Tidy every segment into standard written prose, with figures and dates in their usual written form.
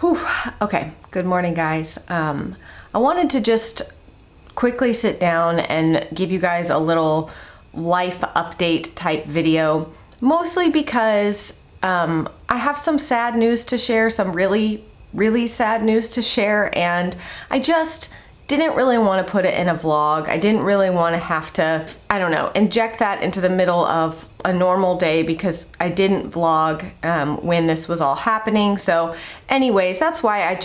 Whew. Okay, good morning, guys. I wanted to just quickly sit down and give you guys a little life update type video, mostly because I have some sad news to share, some really sad news to share, and I just didn't really want to put it in a vlog. I didn't really want to have to, I don't know, inject that into the middle of a normal day because I didn't vlog when this was all happening. So anyways, that's why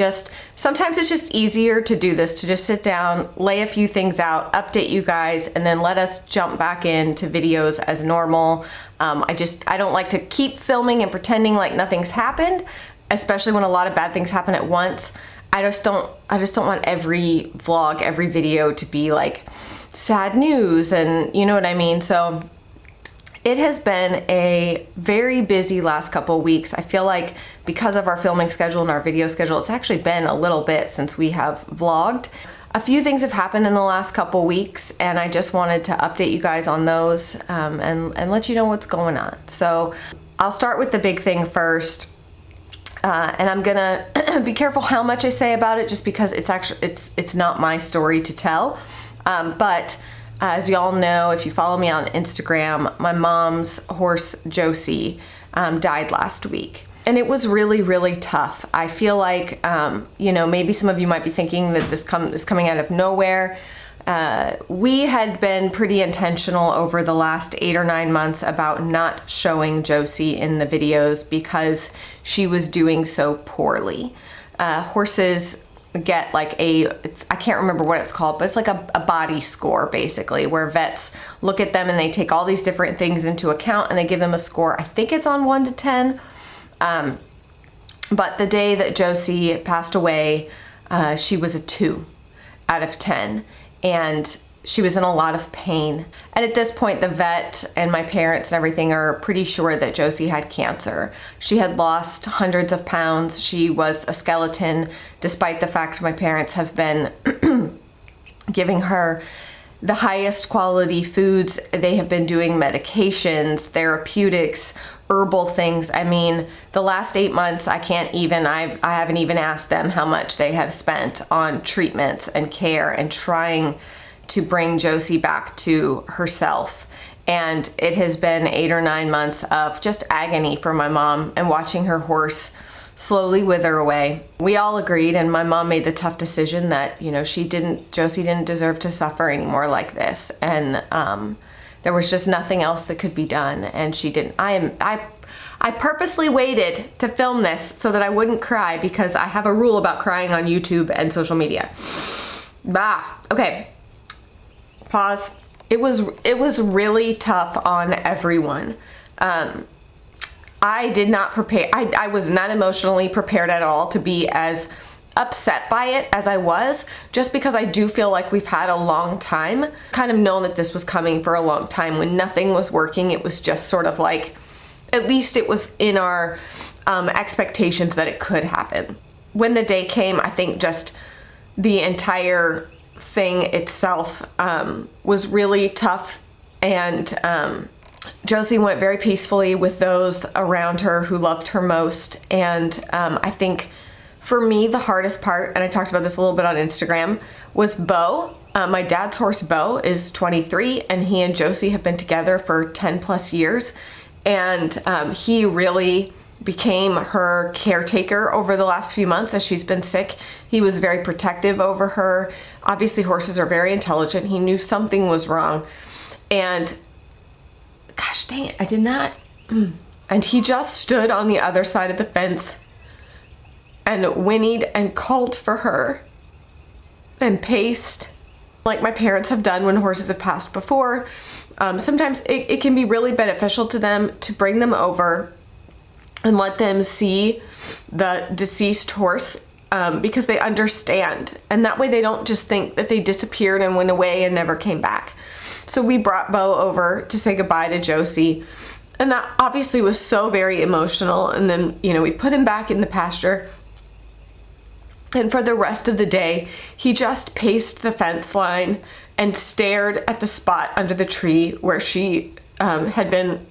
sometimes it's just easier to do this, to just sit down, lay a few things out, update you guys, and then let us jump back into videos as normal. I don't like to keep filming and pretending like nothing's happened, especially when a lot of bad things happen at once. I just don't want every vlog, every video to be like sad news, and you know what I mean? So it has been a very busy last couple weeks. I feel like because of our filming schedule and our video schedule, it's actually been a little bit since we have vlogged. A few things have happened in the last couple weeks, and I just wanted to update you guys on those and let you know what's going on. So I'll start with the big thing first. And I'm gonna be careful how much I say about it, just because it's not my story to tell. But as y'all know, if you follow me on Instagram, my mom's horse Josie died last week, and it was really tough. I feel like maybe some of you might be thinking that this is coming out of nowhere. We had been pretty intentional over the last 8 or 9 months about not showing Josie in the videos because she was doing so poorly. Horses get like I can't remember what it's called, but it's like a body score basically, where vets look at them and they take all these different things into account and they give them a score. I think it's on 1 to 10. But the day that Josie passed away, she was a 2 out of 10. And she was in a lot of pain. And at this point, the vet and my parents and everything are pretty sure that Josie had cancer. She had lost hundreds of pounds. She was a skeleton, despite the fact my parents have been giving her the highest quality foods. They have been doing medications, therapeutics, herbal things. I mean, the last 8 months, I haven't even asked them how much they have spent on treatments and care and trying to bring Josie back to herself. And it has been 8 or 9 months of just agony for my mom and watching her horse slowly wither away. We all agreed, and my mom made the tough decision that, Josie didn't deserve to suffer anymore like this. And there was just nothing else that could be done, and she didn't. I purposely waited to film this so that I wouldn't cry, because I have a rule about crying on YouTube and social media. Okay. Pause. It was really tough on everyone. I did not prepare. I was not emotionally prepared at all to be as upset by it as I was, just because I do feel like we've had a long time, kind of known that this was coming for a long time. When nothing was working, it was just sort of like, at least it was in our expectations that it could happen. When the day came, I think just the entire thing itself was really tough, and Josie went very peacefully with those around her who loved her most. And I think for me, the hardest part, and I talked about this a little bit on Instagram, was Bo. My dad's horse, Bo, is 23, and he and Josie have been together for 10 plus years. And he really became her caretaker over the last few months as she's been sick. He was very protective over her. Obviously, horses are very intelligent. He knew something was wrong. And gosh dang it, I did not. And he just stood on the other side of the fence and whinnied and called for her and paced like my parents have done when horses have passed before. Sometimes it can be really beneficial to them to bring them over and let them see the deceased horse, because they understand. And that way they don't just think that they disappeared and went away and never came back. So we brought Bo over to say goodbye to Josie. And that obviously was so very emotional. And then, we put him back in the pasture. And for the rest of the day, he just paced the fence line and stared at the spot under the tree where she had been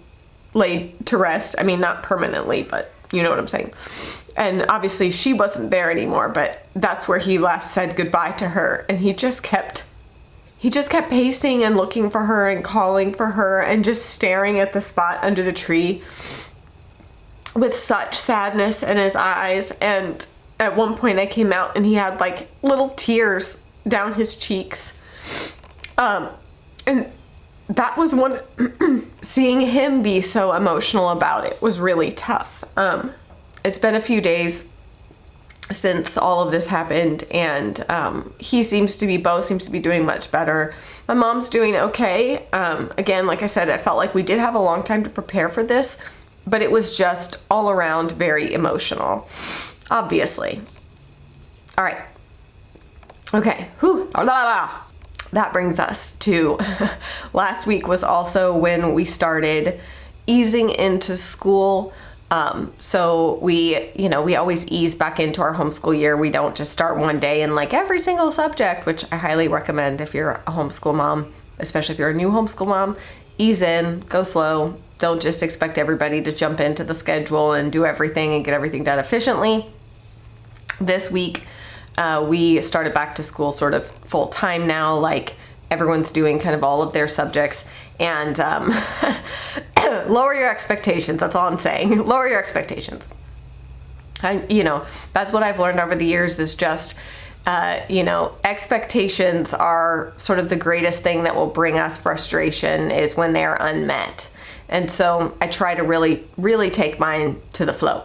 laid to rest. I mean, not permanently, but you know what I'm saying. And obviously she wasn't there anymore, but that's where he last said goodbye to her. And he just kept pacing and looking for her and calling for her and just staring at the spot under the tree with such sadness in his eyes. And at one point I came out and he had like little tears down his cheeks. And that was one, seeing him be so emotional about it was really tough. It's been a few days since all of this happened, and he seems to be doing much better. My mom's doing okay. Again, like I said, I felt like we did have a long time to prepare for this, but it was just all around very emotional, obviously. All right. Okay. Whew. That brings us to last week was also when we started easing into school. So we always ease back into our homeschool year. We don't just start one day and like every single subject, which I highly recommend if you're a homeschool mom, especially if you're a new homeschool mom. Ease in, go slow. Don't just expect everybody to jump into the schedule and do everything and get everything done efficiently. This week, we started back to school sort of full time now, like everyone's doing kind of all of their subjects. And lower your expectations. That's all I'm saying. Lower your expectations. That's what I've learned over the years is just, expectations are sort of the greatest thing that will bring us frustration is when they're unmet. And so I try to really, really take mine to the flow,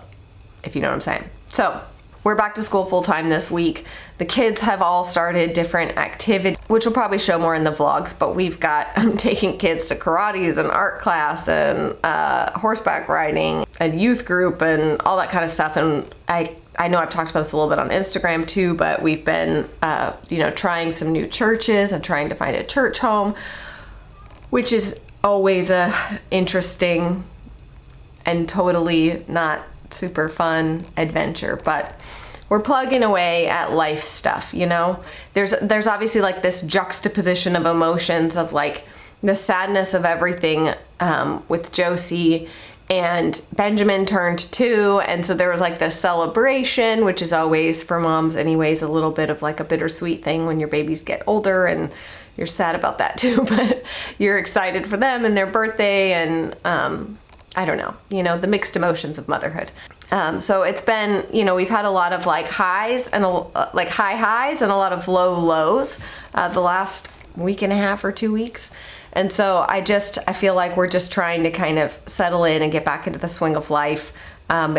if you know what I'm saying. So we're back to school full time this week. The kids have all started different activities, which will probably show more in the vlogs, but I'm taking kids to karates and art class and horseback riding and youth group and all that kind of stuff. And I know I've talked about this a little bit on Instagram too, but we've been, trying some new churches and trying to find a church home, which is always a interesting and totally not super fun adventure, but we're plugging away at life stuff, There's obviously like this juxtaposition of emotions of like the sadness of everything with Josie, and Benjamin turned 2, and so there was like this celebration, which is always for moms anyways a little bit of like a bittersweet thing when your babies get older, and you're sad about that too, but you're excited for them and their birthday, and I don't know, the mixed emotions of motherhood. So it's been, we've had a lot of like highs and like high highs and a lot of low lows the last week and a half or 2 weeks. And so I feel like we're just trying to kind of settle in and get back into the swing of life. I'm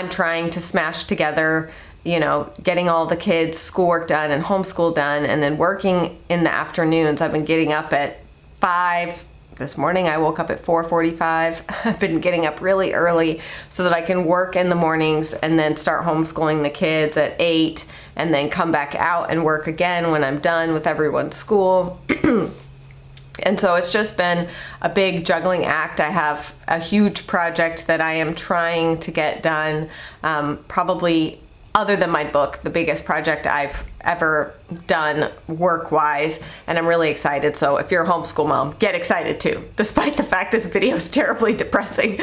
trying to smash together, getting all the kids' schoolwork done and homeschool done, and then working in the afternoons. I've been getting up at 5. This morning I woke up at 4:45. I've been getting up really early so that I can work in the mornings and then start homeschooling the kids at 8 and then come back out and work again when I'm done with everyone's school. And so it's just been a big juggling act. I have a huge project that I am trying to get done, probably other than my book, the biggest project I've ever done work-wise, and I'm really excited. So if you're a homeschool mom, get excited too. Despite the fact this video is terribly depressing,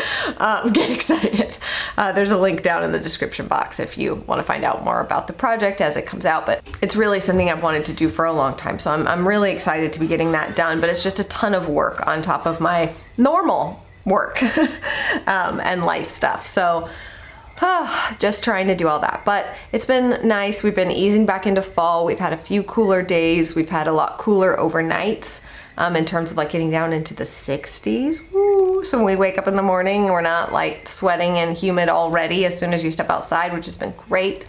get excited. There's a link down in the description box if you want to find out more about the project as it comes out, but it's really something I've wanted to do for a long time. So I'm really excited to be getting that done, but it's just a ton of work on top of my normal work and life stuff. So just trying to do all that, but it's been nice. We've been easing back into fall. We've had a few cooler days. We've had a lot cooler overnights in terms of like getting down into the 60s. Woo. So when we wake up in the morning, we're not like sweating and humid already as soon as you step outside, which has been great.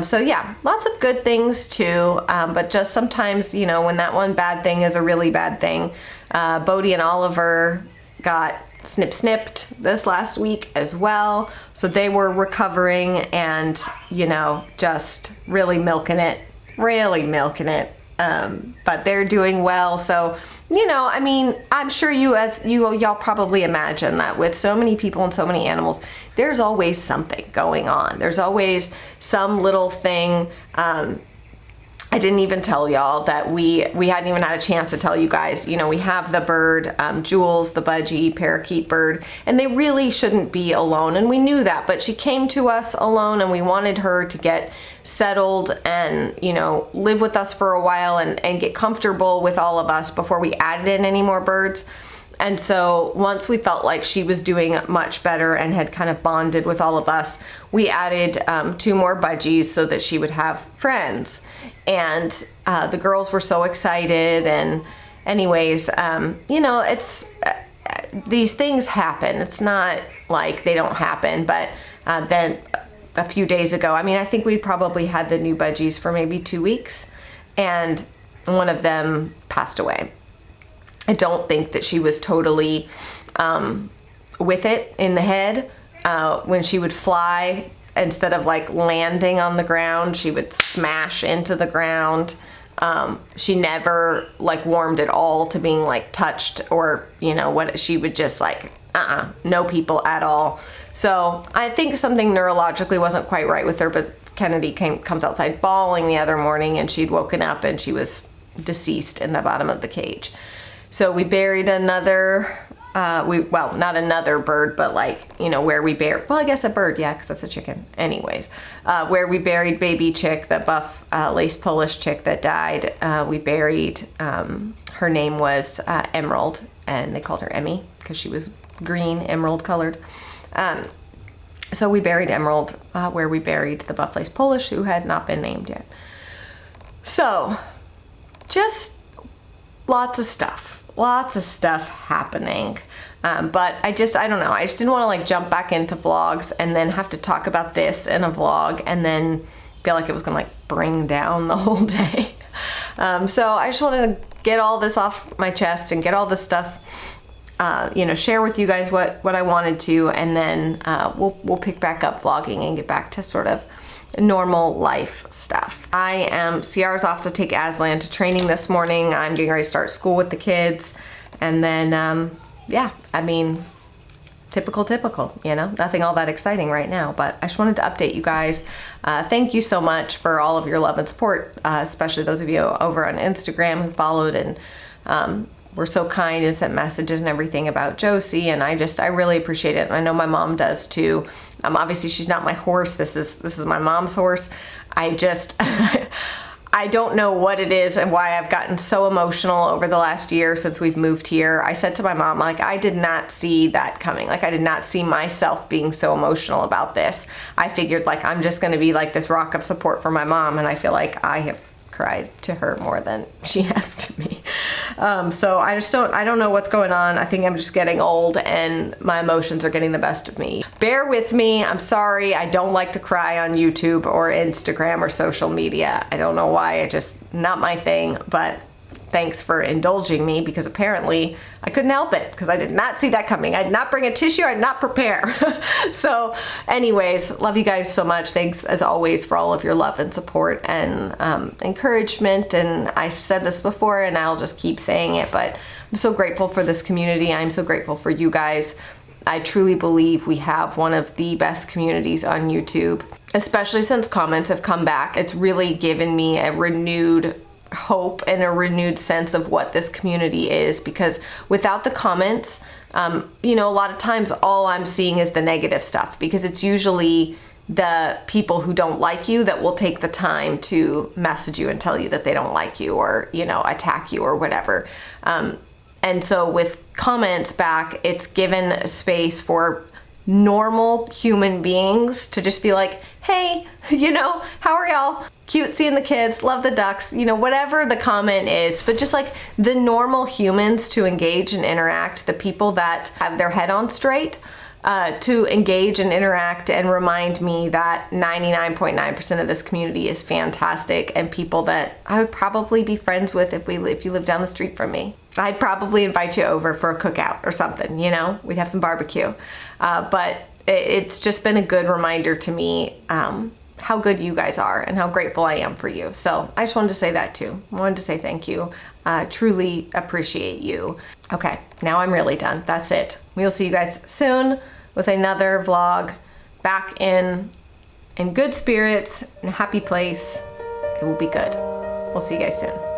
So yeah, lots of good things too, but just sometimes, when that one bad thing is a really bad thing. Bodie and Oliver got snipped this last week as well, so they were recovering and just really milking it, but they're doing well. So I'm sure y'all probably imagine that with so many people and so many animals, there's always something going on. There's always some little thing. I I didn't even tell y'all that we hadn't even had a chance to tell you guys, you know, we have the bird, Jules, the budgie parakeet bird, and they really shouldn't be alone. And we knew that, but she came to us alone, and we wanted her to get settled and, you know, live with us for a while and get comfortable with all of us before we added in any more birds. And so once we felt like she was doing much better and had kind of bonded with all of us, we added 2 more budgies so that she would have friends. And the girls were so excited. And anyways, you know, it's these things happen. It's not like they don't happen. But then a few days ago, I mean, I think we probably had the new budgies for maybe 2 weeks, and one of them passed away. I don't think that she was totally with it in the head. When she would fly, instead of like landing on the ground, she would smash into the ground. She never like warmed at all to being like touched, or, you know, what, she would just like, no people at all. So I think something neurologically wasn't quite right with her, but Kennedy comes outside bawling the other morning, and she'd woken up and she was deceased in the bottom of the cage. So we buried another, well, not another bird, but like, you know, where we buried, well, I guess a bird, yeah, because that's a chicken. Anyways, where we buried baby chick, the buff lace Polish chick that died, we buried, her name was Emerald, and they called her Emmy because she was green, emerald colored. So we buried Emerald where we buried the buff lace Polish, who had not been named yet. So just lots of stuff happening. But I don't know. I just didn't want to like jump back into vlogs and then have to talk about this in a vlog and then feel like it was going to like bring down the whole day. So I just wanted to get all this off my chest and get all this stuff, you know, share with you guys what I wanted to, and then we'll pick back up vlogging and get back to sort of normal life stuff. Ciara's off to take Aslan to training this morning. I'm getting ready to start school with the kids. And then, yeah, I mean, typical, you know, nothing all that exciting right now, but I just wanted to update you guys. Thank you so much for all of your love and support, especially those of you over on Instagram who followed and were so kind and sent messages and everything about Josie, and I really appreciate it. And I know my mom does too. Obviously she's not my horse. This is my mom's horse. I don't know what it is and why I've gotten so emotional over the last year since we've moved here. I said to my mom, like, I did not see that coming. Like, I did not see myself being so emotional about this. I figured like I'm just going to be like this rock of support for my mom, and I feel like I have cried to her more than she has to me. So I don't know what's going on. I think I'm just getting old and my emotions are getting the best of me. Bear with me. I'm sorry. I don't like to cry on YouTube or Instagram or social media. I don't know why. Not my thing, but thanks for indulging me, because apparently I couldn't help it because I did not see that coming. I did not bring a tissue. I did not prepare. So anyways, love you guys so much. Thanks as always for all of your love and support and encouragement. And I've said this before and I'll just keep saying it, but I'm so grateful for this community. I'm so grateful for you guys. I truly believe we have one of the best communities on YouTube, especially since comments have come back. It's really given me a renewed hope and a renewed sense of what this community is, because without the comments, you know, a lot of times all I'm seeing is the negative stuff, because it's usually the people who don't like you that will take the time to message you and tell you that they don't like you, or, you know, attack you or whatever. And so with comments back, it's given space for normal human beings to just be like, hey, you know, how are y'all? Cute seeing the kids, love the ducks, you know, whatever the comment is, but just like the normal humans to engage and interact, the people that have their head on straight, to engage and interact and remind me that 99.9% of this community is fantastic and people that I would probably be friends with if you live down the street from me. I'd probably invite you over for a cookout or something, you know, we'd have some barbecue. But it's just been a good reminder to me how good you guys are and how grateful I am for you. So I just wanted to say that too. I wanted to say thank you. Truly appreciate you. Okay, now I'm really done. That's it. We'll see you guys soon with another vlog, back in good spirits, in a happy place. It will be good. We'll see you guys soon.